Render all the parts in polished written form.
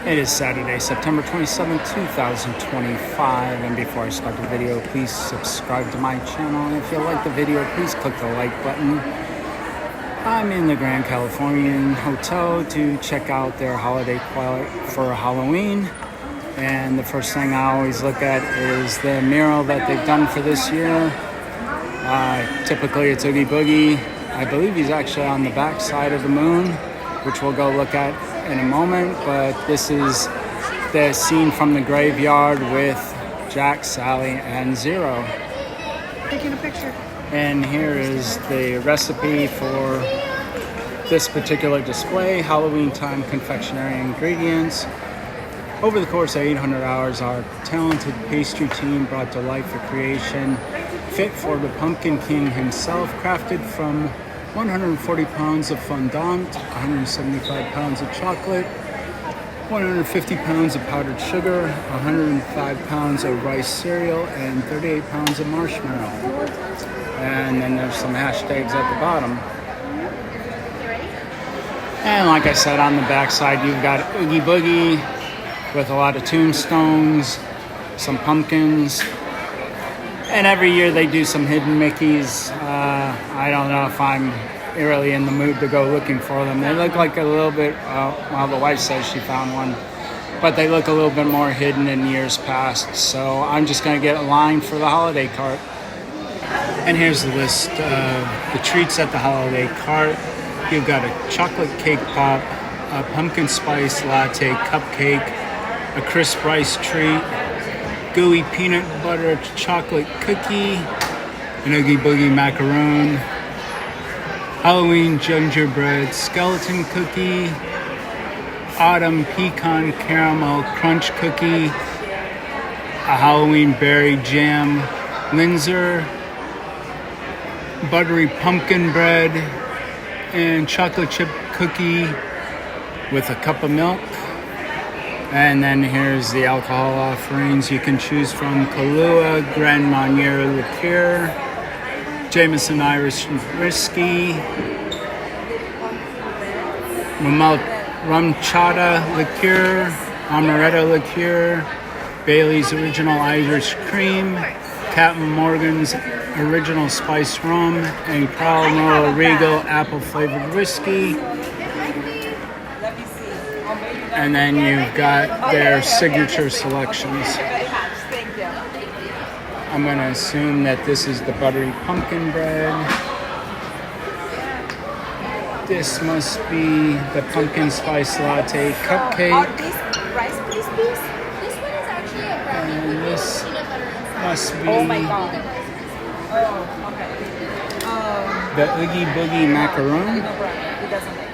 It is Saturday, September 27, 2025, and before I start the video, please subscribe to my channel, and if you like the video, please click the like button. I'm in the Grand Californian Hotel to check out their holiday toilet for Halloween, and the first thing I always look at is the mural that they've done for this year. Typically it's Oogie Boogie. I believe he's actually on the back side of the moon, which we'll go look at in a moment, but this is the scene from the graveyard with Jack, Sally, and Zero. Taking a picture. And here is the recipe for this particular display. Halloween time confectionery ingredients. Over the course of 800 hours, our talented pastry team brought to life a creation fit for the Pumpkin King himself, crafted from 140 pounds of fondant, 175 pounds of chocolate, 150 pounds of powdered sugar, 105 pounds of rice cereal, and 38 pounds of marshmallow. And then there's some hashtags at the bottom. And like I said, on the back side, you've got Oogie Boogie with a lot of tombstones, some pumpkins. And every year they do some hidden Mickeys. I don't know if I'm really in the mood to go looking for them. They look like a little bit, well, the wife says she found one, but they look a little bit more hidden in years past. So I'm just gonna get a line for the holiday cart. And here's the list of the treats at the holiday cart. You've got a chocolate cake pop, a pumpkin spice latte cupcake, a crisp rice treat, gooey peanut butter chocolate cookie, an Oogie Boogie macaroon, Halloween gingerbread skeleton cookie, autumn pecan caramel crunch cookie, a Halloween berry jam linzer, buttery pumpkin bread, and chocolate chip cookie with a cup of milk. And then here's the alcohol offerings. You can choose from Kahlua, Grand Marnier liqueur, Jameson Irish whiskey, rum chata liqueur, amaretto liqueur, Bailey's original Irish cream, Captain Morgan's original spice rum, and Carl Nora Regal apple flavored whiskey. And then you've got their signature selections. I'm going to assume that this is the buttery pumpkin bread. This must be the pumpkin spice latte cupcake. Rice Krispies. This one is actually a brownie. And this must be the Oogie Boogie macaroon. It doesn't make it.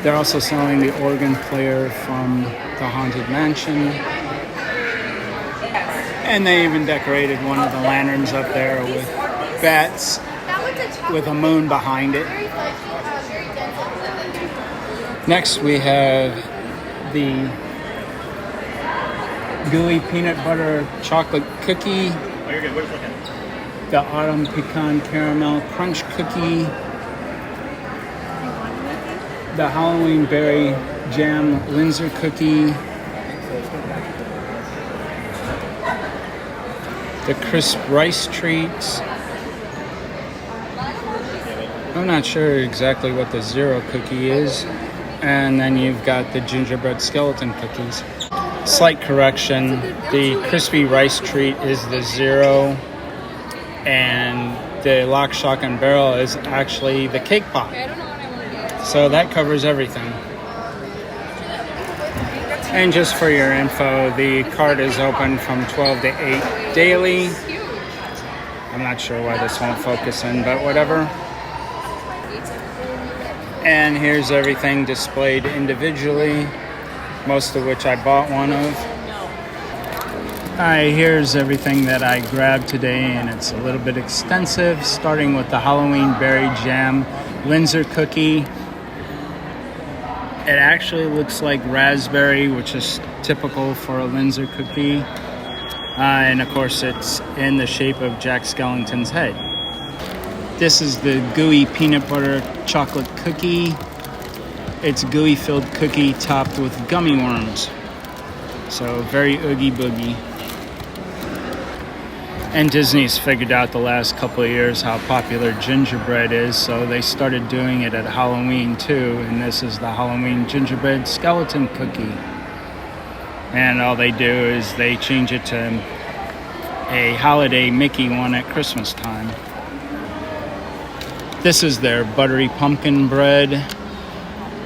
They're also selling the organ player from the Haunted Mansion. And they even decorated one of the lanterns up there with bats with a moon behind it. Next we have the gooey peanut butter chocolate cookie, the autumn pecan caramel crunch cookie, the Halloween berry jam linzer cookie, the crisp rice treats. I'm not sure exactly what the Zero cookie is. And then you've got the gingerbread skeleton cookies. Slight correction, the crispy rice treat is the Zero, and the Lock, Shock, and Barrel is actually the cake pop. So that covers everything. And just for your info, the cart is open from 12 to 8 daily. I'm not sure why this won't focus in, but whatever. And here's everything displayed individually, most of which I bought one of. Alright, here's everything that I grabbed today, and it's a little bit extensive, starting with the Halloween berry jam linzer cookie. It actually looks like raspberry, which is typical for a linzer cookie. And of course, it's in the shape of Jack Skellington's head. This is the gooey peanut butter chocolate cookie. It's gooey filled cookie topped with gummy worms. So very oogie boogie. And Disney's figured out the last couple of years how popular gingerbread is, so they started doing it at Halloween too, and this is the Halloween gingerbread skeleton cookie. And all they do is they change it to a holiday Mickey one at Christmas time. This is their buttery pumpkin bread.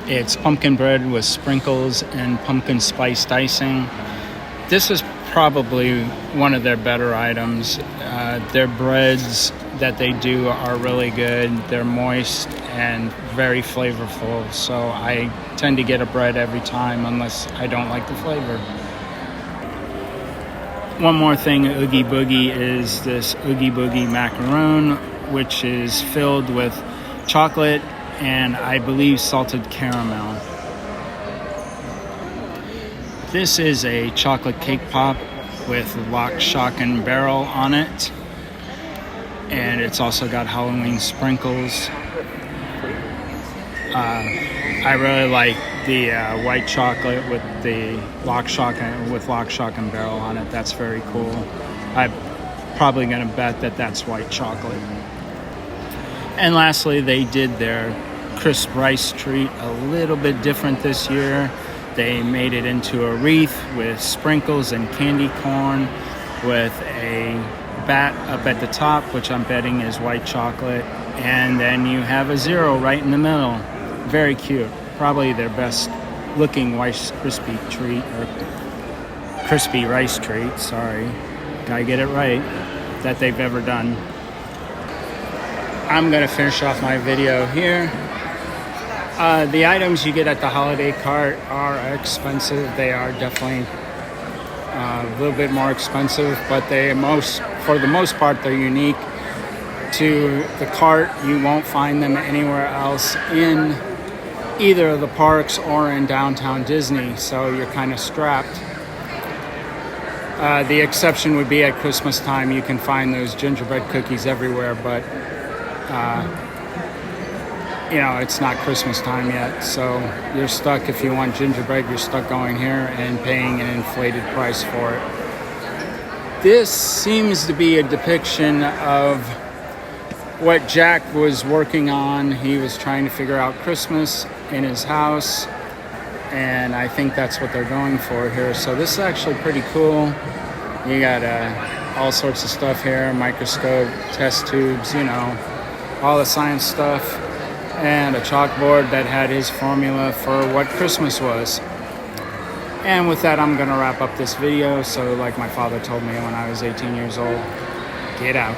It's pumpkin bread with sprinkles and pumpkin spiced icing. This is probably one of their better items. Their breads that they do are really good. They're moist and very flavorful, so I tend to get a bread every time unless I don't like the flavor. One more thing, Oogie Boogie, is this Oogie Boogie macaroon, which is filled with chocolate and I believe salted caramel. This is a chocolate cake pop with lock, shock, and barrel on it. And it's also got Halloween sprinkles. I really like the white chocolate with the lock, shock, and barrel on it. That's very cool. I'm probably going to bet that that's white chocolate. And lastly, they did their crisp rice treat a little bit different this year. They made it into a wreath with sprinkles and candy corn with a bat up at the top, which I'm betting is white chocolate. And then you have a zero right in the middle. Very cute. Probably their best looking Rice Krispie treat, or crispy rice treat, sorry. Gotta get it right, that they've ever done. I'm gonna finish off my video here. The items you get at the holiday cart are expensive. They are definitely a little bit more expensive, but for the most part, they're unique to the cart. You won't find them anywhere else in either of the parks or in downtown Disney, so you're kind of strapped. The exception would be at Christmas time. You can find those gingerbread cookies everywhere, but it's not Christmas time yet, so you're stuck. If you want gingerbread, you're stuck going here and paying an inflated price for it. This seems to be a depiction of what Jack was working on. He was trying to figure out Christmas in his house, and I think that's what they're going for here. So this is actually pretty cool. You got all sorts of stuff here, microscope, test tubes, all the science stuff, and a chalkboard that had his formula for what Christmas was. And with that, I'm gonna wrap up this video. So like my father told me when I was 18 years old, get out.